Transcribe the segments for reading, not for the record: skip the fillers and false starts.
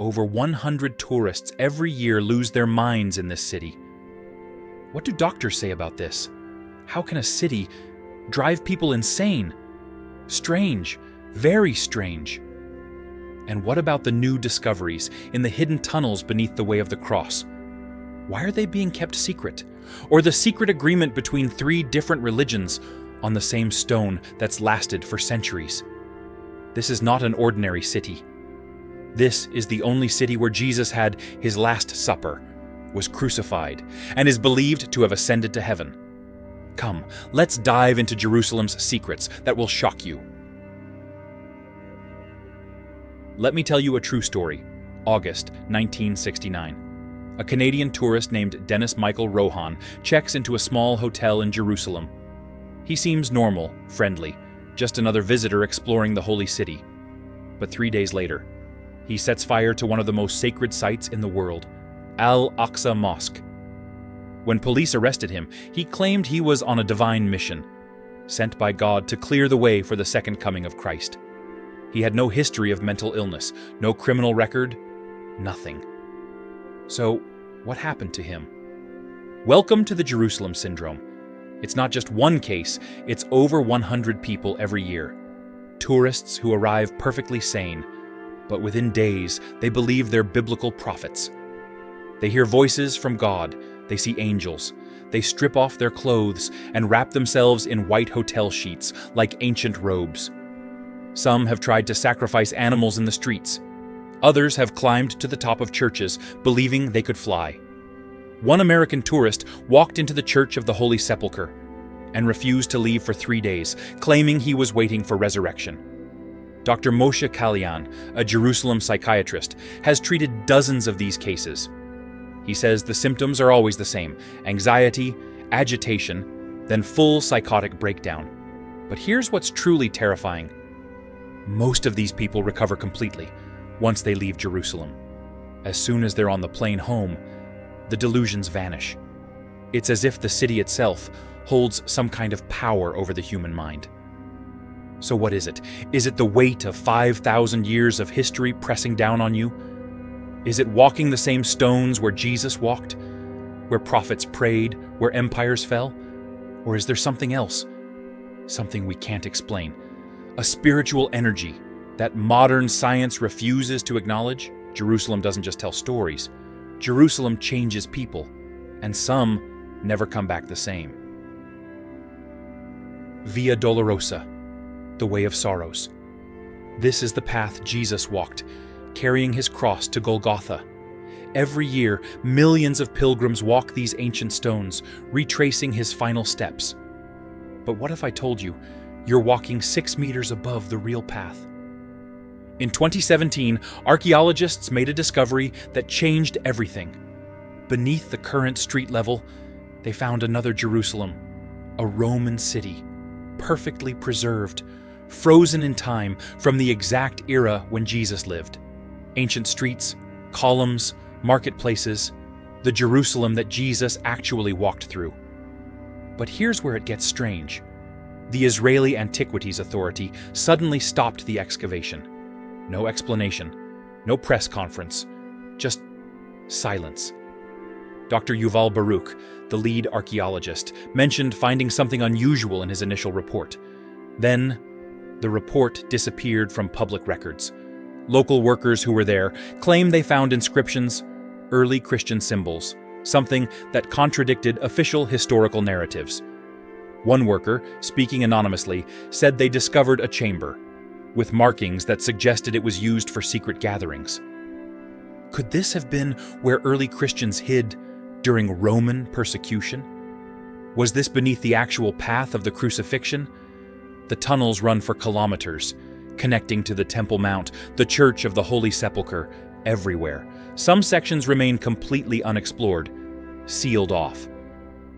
Over 100 tourists every year lose their minds in this city. What do doctors say about this? How can a city drive people insane? Strange, very strange. And what about the new discoveries in the hidden tunnels beneath the Way of the Cross? Why are they being kept secret? Or the secret agreement between 3 different religions on the same stone that's lasted for centuries? This is not an ordinary city. This is the only city where Jesus had his Last Supper, was crucified, and is believed to have ascended to heaven. Come, let's dive into Jerusalem's secrets that will shock you. Let me tell you a true story. August 1969. A Canadian tourist named Dennis Michael Rohan checks into a small hotel in Jerusalem. He seems normal, friendly, just another visitor exploring the holy city. But 3 days later, he sets fire to one of the most sacred sites in the world, Al-Aqsa Mosque. When police arrested him, he claimed he was on a divine mission, sent by God to clear the way for the second coming of Christ. He had no history of mental illness, no criminal record, nothing. So, what happened to him? Welcome to the Jerusalem Syndrome. It's not just one case, it's over 100 people every year. Tourists who arrive perfectly sane, but within days they believe they're biblical prophets. They hear voices from God, they see angels, they strip off their clothes and wrap themselves in white hotel sheets like ancient robes. Some have tried to sacrifice animals in the streets. Others have climbed to the top of churches, believing they could fly. One American tourist walked into the Church of the Holy Sepulchre and refused to leave for 3 days, claiming he was waiting for resurrection. Dr. Moshe Kalyan, a Jerusalem psychiatrist, has treated dozens of these cases. He says the symptoms are always the same: anxiety, agitation, then full psychotic breakdown. But here's what's truly terrifying. Most of these people recover completely once they leave Jerusalem. As soon as they're on the plane home, the delusions vanish. It's as if the city itself holds some kind of power over the human mind. So what is it? Is it the weight of 5,000 years of history pressing down on you? Is it walking the same stones where Jesus walked, where prophets prayed, where empires fell? Or is there something else? Something we can't explain. A spiritual energy that modern science refuses to acknowledge? Jerusalem doesn't just tell stories. Jerusalem changes people, and some never come back the same. Via Dolorosa, the Way of Sorrows. This is the path Jesus walked, carrying his cross to Golgotha. Every year, millions of pilgrims walk these ancient stones, retracing his final steps. But what if I told you you're walking 6 meters above the real path? In 2017, archaeologists made a discovery that changed everything. Beneath the current street level, they found another Jerusalem, a Roman city, perfectly preserved, frozen in time from the exact era when Jesus lived. Ancient streets, columns, marketplaces, the Jerusalem that Jesus actually walked through. But here's where it gets strange. The Israeli Antiquities Authority suddenly stopped the excavation. No explanation, no press conference, just silence. Dr. Yuval Baruch, the lead archaeologist, mentioned finding something unusual in his initial report. Then, the report disappeared from public records. Local workers who were there claim they found inscriptions, early Christian symbols, something that contradicted official historical narratives. One worker, speaking anonymously, said they discovered a chamber with markings that suggested it was used for secret gatherings. Could this have been where early Christians hid during Roman persecution? Was this beneath the actual path of the crucifixion? The tunnels run for kilometers, connecting to the Temple Mount, the Church of the Holy Sepulchre, everywhere. Some sections remain completely unexplored, sealed off.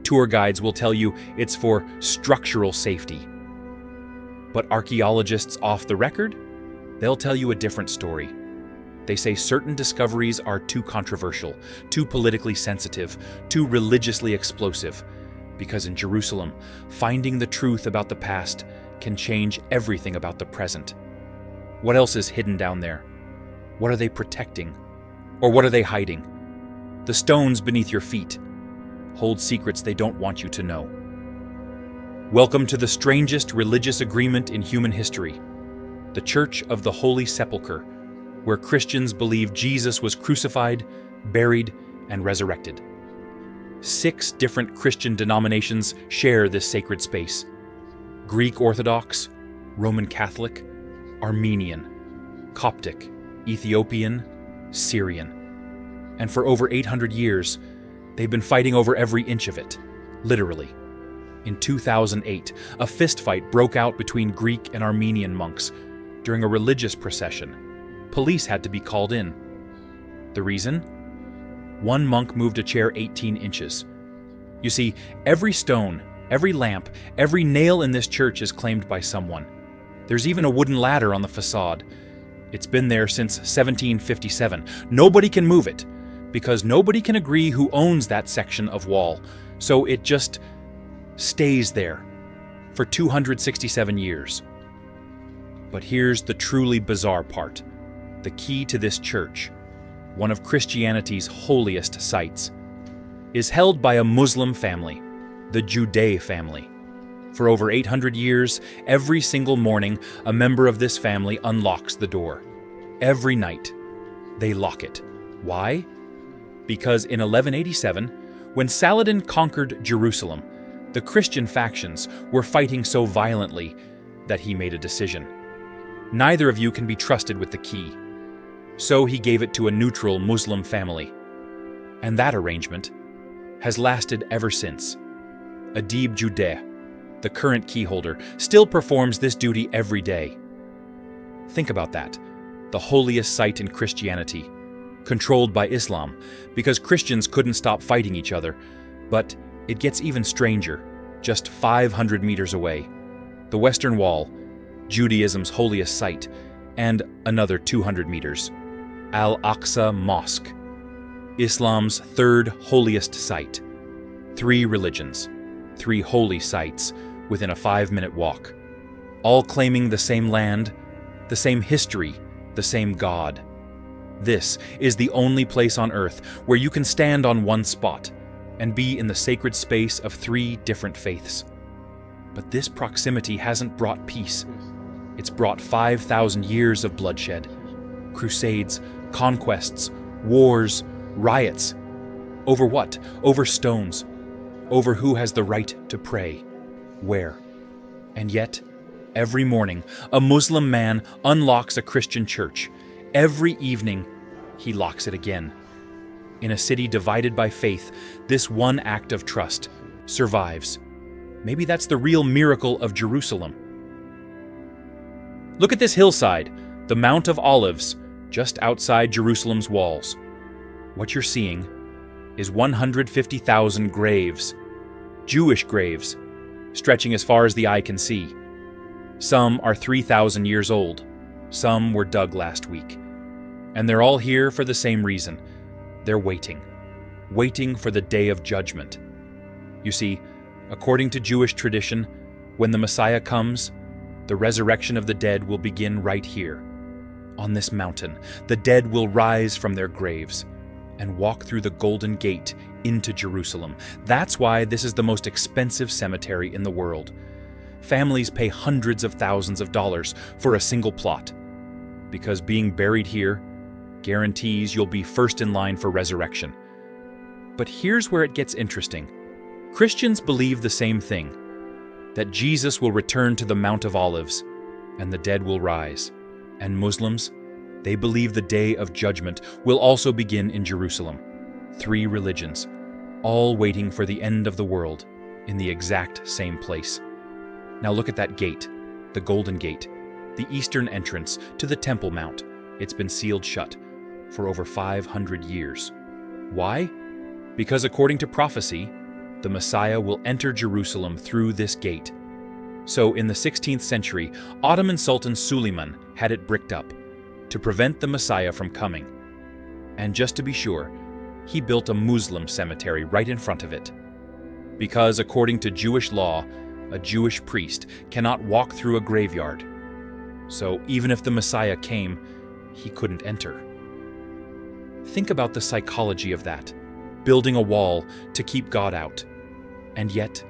Tour guides will tell you it's for structural safety. But archaeologists off the record? They'll tell you a different story. They say certain discoveries are too controversial, too politically sensitive, too religiously explosive, because in Jerusalem, finding the truth about the past can change everything about the present. What else is hidden down there? What are they protecting? Or what are they hiding? The stones beneath your feet hold secrets they don't want you to know. Welcome to the strangest religious agreement in human history, the Church of the Holy Sepulchre, where Christians believe Jesus was crucified, buried, and resurrected. 6 different Christian denominations share this sacred space: Greek Orthodox, Roman Catholic, Armenian, Coptic, Ethiopian, Syrian. And for over 800 years, they've been fighting over every inch of it, literally. In 2008, a fistfight broke out between Greek and Armenian monks during a religious procession. Police had to be called in. The reason? One monk moved a chair 18 inches. You see, every stone, every lamp, every nail in this church is claimed by someone. There's even a wooden ladder on the facade. It's been there since 1757. Nobody can move it, because nobody can agree who owns that section of wall, so it just stays there for 267 years. But here's the truly bizarre part. The key to this church, one of Christianity's holiest sites, is held by a Muslim family, the Jude family. For over 800 years, every single morning, a member of this family unlocks the door. Every night, they lock it. Why? Because in 1187, when Saladin conquered Jerusalem, the Christian factions were fighting so violently that he made a decision. Neither of you can be trusted with the key. So he gave it to a neutral Muslim family. And that arrangement has lasted ever since. Adib Jude, the current keyholder, still performs this duty every day. Think about that. The holiest site in Christianity, controlled by Islam, because Christians couldn't stop fighting each other. But it gets even stranger, just 500 meters away. The Western Wall, Judaism's holiest site, and another 200 meters. Al-Aqsa Mosque, Islam's third holiest site. 3 religions, 3 holy sites within a 5-minute walk, all claiming the same land, the same history, the same God. This is the only place on earth where you can stand on one spot and be in the sacred space of 3 different faiths. But this proximity hasn't brought peace. It's brought 5,000 years of bloodshed, crusades, conquests, wars, riots. Over what? Over stones. Over who has the right to pray. Where? And yet, every morning, a Muslim man unlocks a Christian church. Every evening, he locks it again. In a city divided by faith, this one act of trust survives. Maybe that's the real miracle of Jerusalem. Look at this hillside, the Mount of Olives, just outside Jerusalem's walls. What you're seeing is 150,000 graves, Jewish graves, stretching as far as the eye can see. Some are 3,000 years old. Some were dug last week. And they're all here for the same reason. They're waiting for the day of judgment. You see, according to Jewish tradition, when the Messiah comes, the resurrection of the dead will begin right here. On this mountain, the dead will rise from their graves and walk through the Golden Gate into Jerusalem. That's why this is the most expensive cemetery in the world. Families pay hundreds of thousands of dollars for a single plot, because being buried here guarantees you'll be first in line for resurrection. But here's where it gets interesting. Christians believe the same thing, that Jesus will return to the Mount of Olives and the dead will rise. And Muslims, they believe the day of judgment will also begin in Jerusalem. 3 religions, all waiting for the end of the world in the exact same place. Now look at that gate, the Golden Gate, the eastern entrance to the Temple Mount. It's been sealed shut for over 500 years. Why? Because according to prophecy, the Messiah will enter Jerusalem through this gate. So in the 16th century, Ottoman Sultan Suleiman had it bricked up to prevent the Messiah from coming. And just to be sure, he built a Muslim cemetery right in front of it. Because according to Jewish law, a Jewish priest cannot walk through a graveyard. So even if the Messiah came, he couldn't enter. Think about the psychology of that. Building a wall to keep God out. And yet,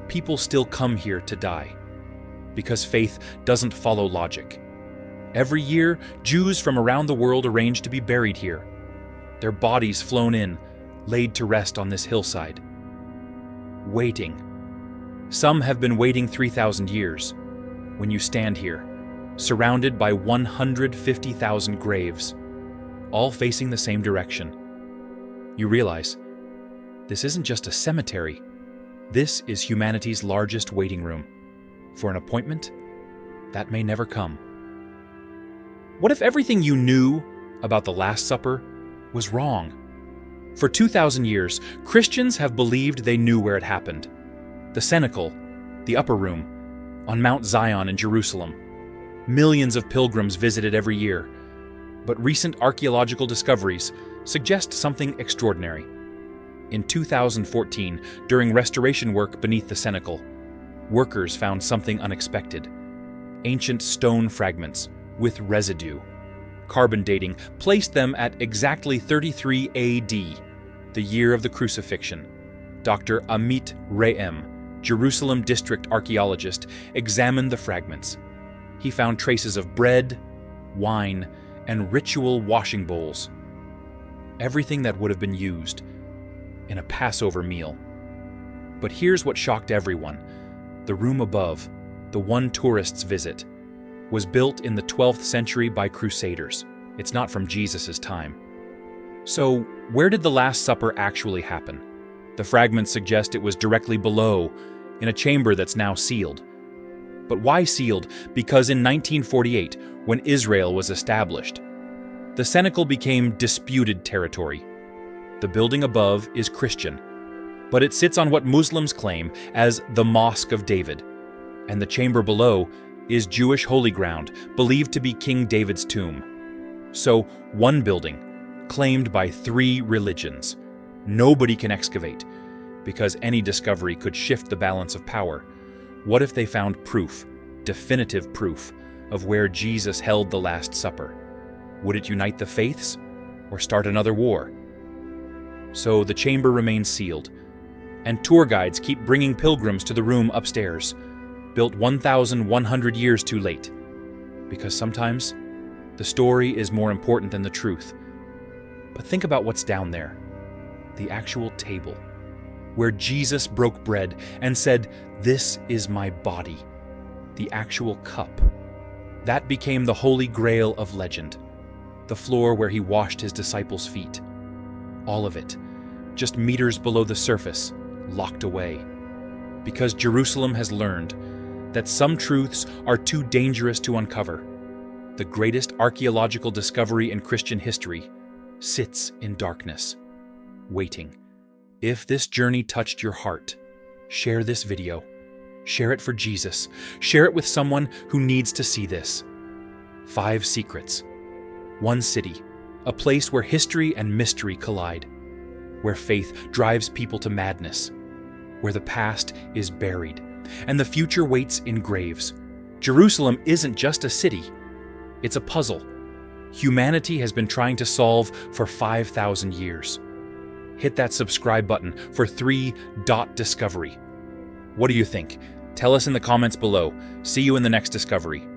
people still come here to die. Because faith doesn't follow logic. Every year, Jews from around the world arrange to be buried here. Their bodies flown in, laid to rest on this hillside. Waiting. Some have been waiting 3,000 years. When you stand here, surrounded by 150,000 graves, all facing the same direction, you realize this isn't just a cemetery. This is humanity's largest waiting room for an appointment that may never come. What if everything you knew about the Last Supper was wrong? For 2,000 years, Christians have believed they knew where it happened. The cenacle, the upper room, on Mount Zion in Jerusalem. Millions of pilgrims visit it every year. But recent archaeological discoveries suggest something extraordinary. In 2014, during restoration work beneath the cenacle, workers found something unexpected. Ancient stone fragments with residue. Carbon dating placed them at exactly 33 AD, the year of the crucifixion. Dr. Amit Re'em, Jerusalem district archaeologist, examined the fragments. He found traces of bread, wine, and ritual washing bowls. Everything that would have been used in a Passover meal. But here's what shocked everyone. The room above, the one tourists visit, was built in the 12th century by Crusaders. It's not from Jesus' time. So, where did the Last Supper actually happen? The fragments suggest it was directly below, in a chamber that's now sealed. But why sealed? Because in 1948, when Israel was established, the cenacle became disputed territory. The building above is Christian, but it sits on what Muslims claim as the Mosque of David, and the chamber below is Jewish holy ground, believed to be King David's tomb. So, one building, claimed by 3 religions. Nobody can excavate, because any discovery could shift the balance of power. What if they found proof, definitive proof, of where Jesus held the Last Supper? Would it unite the faiths, or start another war? So the chamber remains sealed, and tour guides keep bringing pilgrims to the room upstairs, built 1,100 years too late. Because sometimes, the story is more important than the truth. But think about what's down there. The actual table, where Jesus broke bread and said, "This is my body." The actual cup. That became the Holy Grail of legend. The floor where he washed his disciples' feet. All of it, just meters below the surface, locked away. Because Jerusalem has learned that some truths are too dangerous to uncover. The greatest archaeological discovery in Christian history sits in darkness, waiting. If this journey touched your heart, share this video. Share it for Jesus. Share it with someone who needs to see this. 5 secrets. 1 city, a place where history and mystery collide, where faith drives people to madness, where the past is buried, and the future waits in graves. Jerusalem isn't just a city, it's a puzzle humanity has been trying to solve for 5,000 years. Hit that subscribe button for 3.discovery. What do you think? Tell us in the comments below. See you in the next discovery.